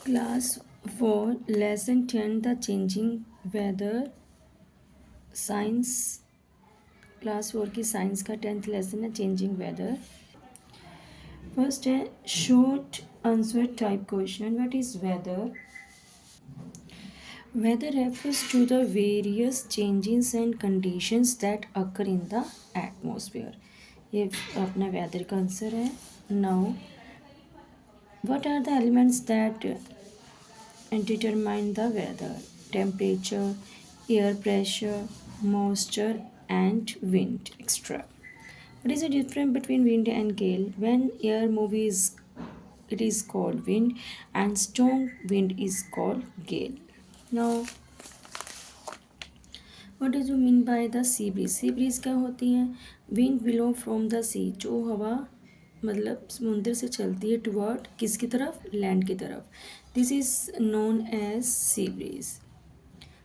Class 4, Lesson 10, The Changing Weather, Science. Class 4 की science का 10th lesson है changing weather. First है short answer type question. What is weather? Weather refers to the various changes and conditions that occur in the atmosphere. ये अपना weather का answer है। Now what are the elements that determine the weather? Temperature, air pressure, moisture and wind, etc. What is the difference between wind and gale? When air moves, it is called wind, and strong wind is called gale. Now, what does you mean by the sea breeze? Sea breeze क्या होती है? Wind blow from the sea, जो हवा मतलब समुद्र से चलती है टुवर्ड किसकी तरफ? लैंड की तरफ। This is known as sea breeze.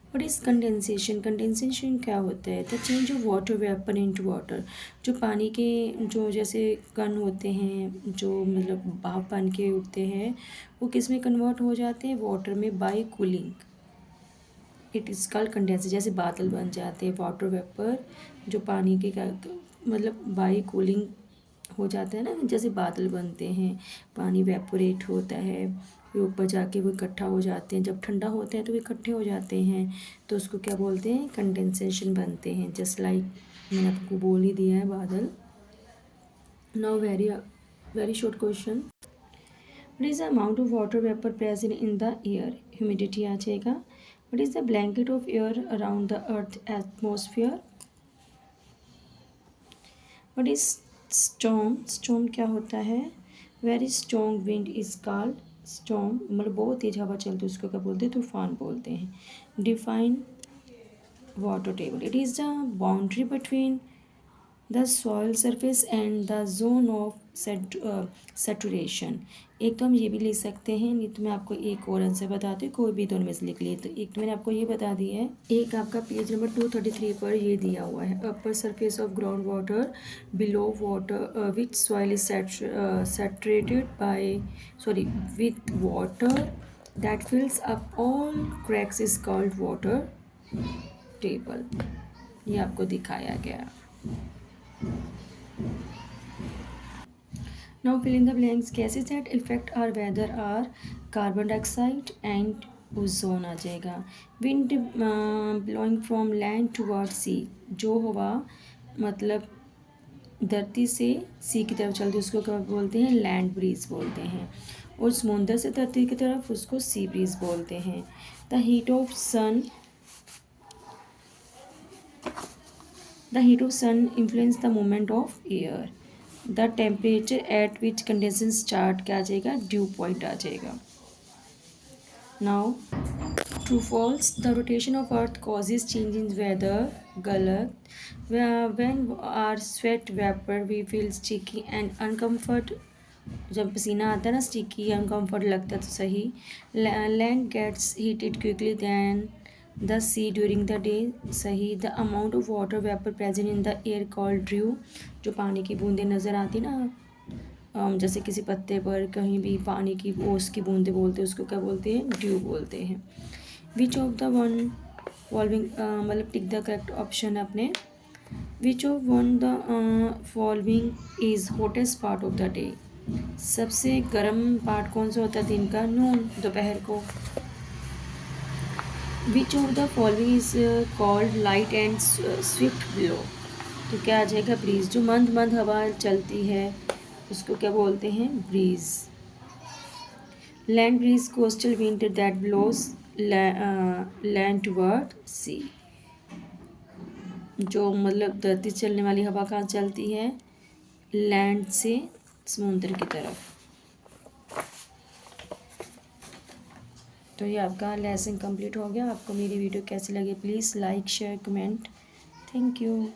What is condensation? Condensation क्या होता है? The change of water vapour into water. जो पानी के जो जैसे कण होते हैं जो मतलब भाप बन के उठते हैं वो किस में कन्वर्ट हो जाते हैं? वाटर में by cooling. It is called condensation. जैसे बादल बन जाते हैं वाटर वेपर जो पानी के मतलब बाय कूलिंग हो जाता है ना, जैसे बादल बनते हैं पानी वेपोरेट होता है फिर ऊपर जाके वो इकट्ठा हो जाते हैं, जब ठंडा होता है तो वो इकट्ठे हो जाते हैं तो उसको क्या बोलते हैं? कंडेंसेशन बनते हैं। जस्ट लाइक मैंने आपको बोल ही दिया है बादल। Now very very short question. What is the amount of water vapour present in the air? Humidity आ जाएगा। What is the blanket of air around the earth atmosphere? What is storm? Storm क्या होता है? Very strong wind is called storm. मतलब बहुत तेज हवा चलती है उसको क्या बोलते हैं? तूफान बोलते हैं। Define water table. It is the boundary between the soil surface and the zone of saturation. एक तो हम ये भी ले सकते हैं, नहीं तो मैं आपको एक और आंसर बताती हूँ, कोई भी दोनों में से लिख लिए। तो एक तो मैंने आपको ये बता दी है, एक आपका पेज नंबर 233 पर ये दिया हुआ है। Upper surface of ground water below water which soil is saturated by with water that fills up all cracks is called water table. ये आपको दिखाया गया। Now fill in the blanks. Gases that affect our weather are carbon dioxide and ozone आ जाएगा। Wind blowing from land toward sea, जो हवा मतलब धरती से सी की तरफ चलती है उसको क्या बोलते हैं? लैंड ब्रीज बोलते हैं। और समुंदर से धरती की तरफ उसको सी ब्रीज बोलते हैं। The heat of sun influence the movement of air. The temperature at which condition start क्या आ जाएगा? ड्यू पॉइंट आ जाएगा। Now true false. The rotation of earth causes change in weather. गलत। When are sweat vapour we feel sticky and uncomfort. जब पसीना आता है ना स्टिकी अनकम्फर्ट लगता है तो सही। Land gets heated quickly than the sea during the day. सही। The amount of water vapour present in the air called dew. जो पानी की बूंदें नज़र आती ना जैसे किसी पत्ते पर कहीं भी पानी की ओस की बूंदें बोलते हैं उसको क्या बोलते हैं? ड्यू बोलते हैं। Which of the one following मतलब टिक द करेक्ट ऑप्शन अपने। Which of one the following is hottest part of the day? सबसे गर्म पार्ट कौन सा होता है दिन का? नून, दोपहर को। Which of the following is called light and Swift blow? तो क्या आ जाएगा? ब्रीज। जो मंद मंद हवा चलती है उसको क्या बोलते हैं? Breeze. Land breeze coastal wind that blows land toward sea. जो मतलब धरती से चलने वाली हवा कहाँ चलती है? लैंड से समुद्र की तरफ। तो ये आपका लेसन कंप्लीट हो गया। आपको मेरी वीडियो कैसी लगी please like share comment. Thank you.